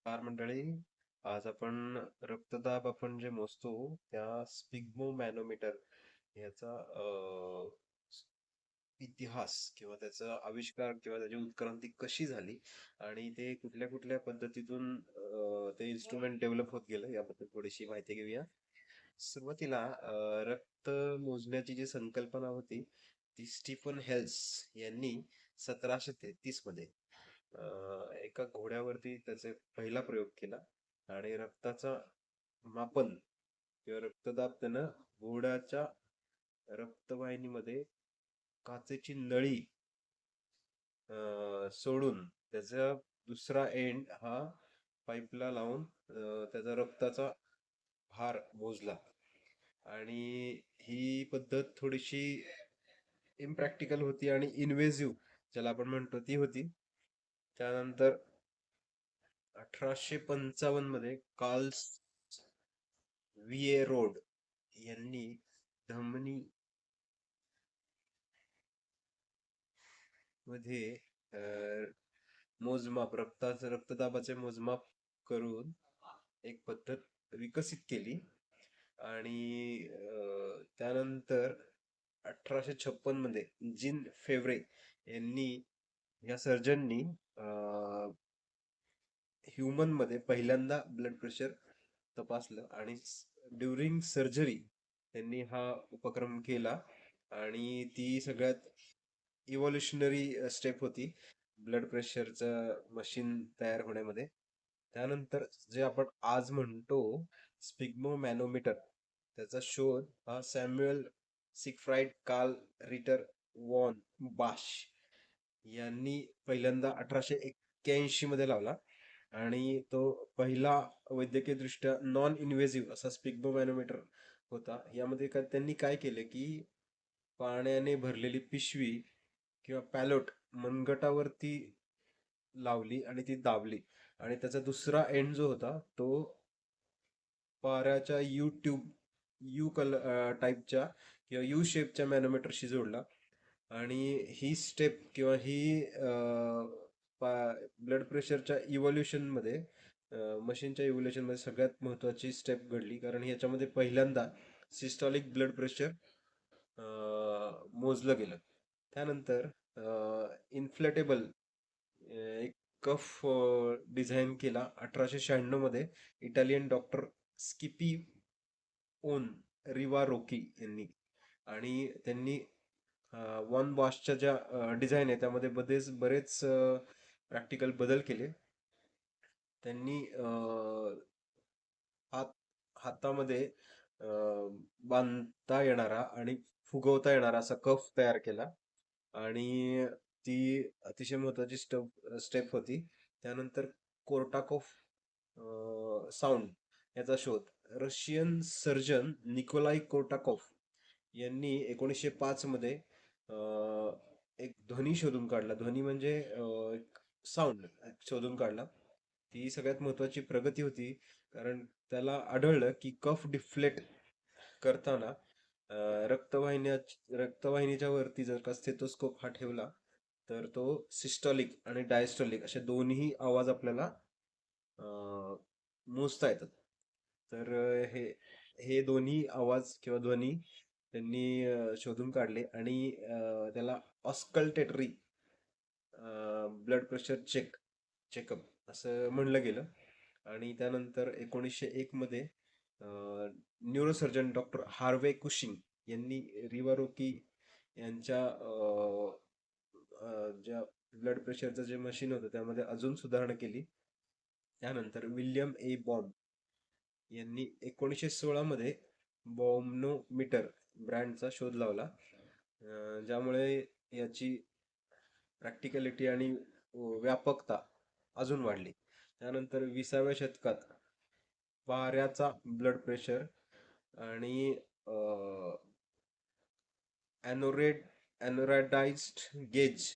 नमस्कार मंडळी. आज आपण रक्तदाब जे मोजतो त्या स्पिग्मोमॅनोमीटर याचा इतिहास किंवा त्याचा आविष्कार किंवा त्याची उत्क्रांती कशी झाली आणि ते कुठल्या कुठल्या पद्धतीतून ते इन्स्ट्रुमेंट डेव्हलप होत गेलं याबद्दल थोडीशी माहिती घेऊया. सुरुवातीला रक्त मोजण्याची जी संकल्पना होती ती स्टीफन हेल्स यांनी 1733 मध्ये एका घोड्यावरती त्याचे पहिला प्रयोग केला आणि रक्ताचा मापन किंवा रक्तदाब त्यानं घोड्याच्या रक्तवाहिनीमध्ये काचेची नळी सोडून त्याचा दुसरा एंड हा पाईपला लावून त्याचा रक्ताचा भार मोजला. आणि ही पद्धत थोडीशी इम्प्रॅक्टिकल होती आणि इन्व्हेसिव्ह ज्याला आपण म्हणतो ती होती. त्यानंतर 1855 मध्ये कार्ल रोड यांनी धमनी मध्ये मोजमाप रक्तदाबाचे मोजमाप करून एक पद्धत विकसित केली. आणि त्यानंतर 1856 मध्ये जीन फेव्रे यांनी या सर्जननी ह्युमन मध्ये पहिल्यांदा ब्लड प्रेशर तपासलं आणि ड्युरिंग सर्जरी त्यांनी हा उपक्रम केला. आणि ती सगळ्यात इव्होल्युशनरी स्टेप होती ब्लड प्रेशरचं मशीन तयार होण्यामध्ये. त्यानंतर जे आपण आज म्हणतो स्पिग्मोमॅनोमीटर त्याचा शोध हा सॅम्युएल सिगफ्राइड कार्ल रिटर वॉन बाश यांनी पहिल्यांदा 1881 मध्ये लावला. आणि तो पहिला वैद्यकीय दृष्ट्या नॉन इन्व्हेसिव्ह असा स्पिग्मोमॅनोमीटर होता. यामध्ये त्यांनी काय केलं की पाण्याने भरलेली पिशवी किंवा पॅलोट मनगटावरती लावली आणि ती दाबली आणि त्याचा दुसरा एंड जो होता तो पाऱ्याच्या यू कलर टाईपच्या किंवा यू शेपच्या मॅनोमीटरशी जोडला. आणि ही स्टेप किंवा ही ब्लड प्रेशरच्या इव्होल्युशन मध्ये मशीनच्या इव्होल्युशन मध्ये सगळ्यात महत्वाची स्टेप घडली, कारण ह्याच्यामध्ये पहिल्यांदा सिस्टॉलिक ब्लड प्रेशर मोजलं गेलं. त्यानंतर इन्फ्लेटेबल एक कफ डिझाईन केला 1896 मध्ये इटालियन डॉक्टर स्किपी ओन रिवारोकी यांनी. आणि त्यांनी वन बॉशच्या ज्या डिझाईन आहे त्यामध्ये बरेच प्रॅक्टिकल बदल केले. त्यांनी हातामध्ये बांधता येणारा आणि फुगवता येणारा असा कफ तयार केला आणि ती अतिशय महत्वाची स्टेप होती. त्यानंतर कोर्टाकोफ साऊंड याचा शोध रशियन सर्जन निकोलाई कोर्टाकोफ यांनी 1905 मध्ये एक ध्वनी शोधून काढला. ध्वनी म्हणजे एक साऊंड शोधून काढला. ती सगळ्यात महत्वाची प्रगती होती, कारण त्याला आढळलं की कफ डिफ्लेट करताना रक्तवाहिनीच्या वरती जर का स्टेथोस्कोप हा ठेवला तर तो सिस्टॉलिक आणि डायस्टॉलिक असे दोन्ही आवाज आपल्याला मोजता येतात. तर हे हे दोन्ही आवाज किंवा ध्वनी त्यांनी शोधून काढले आणि त्याला ऑस्कल्टेटरी ब्लड प्रेशर चेकअप असं म्हणलं गेलं. आणि त्यानंतर 1901 मध्ये न्यूरोसर्जन डॉक्टर हार्वे कुशिंग यांनी रिवारोकी यांच्या ज्या ब्लड प्रेशरचं जे मशीन होतं त्यामध्ये अजून सुधारणा केली. त्यानंतर विल्यम ए बॉम्ब यांनी 1916 मध्ये बॉम्नोमीटर ब्रँडचा शोध लावला, ज्यामुळे याची प्रॅक्टिकलिटी आणि व्यापकता अजून वाढली. त्यानंतर 20व्या शतकात पाऱ्याचा ब्लड प्रेशर आणि एनोरेडाइज्ड गेज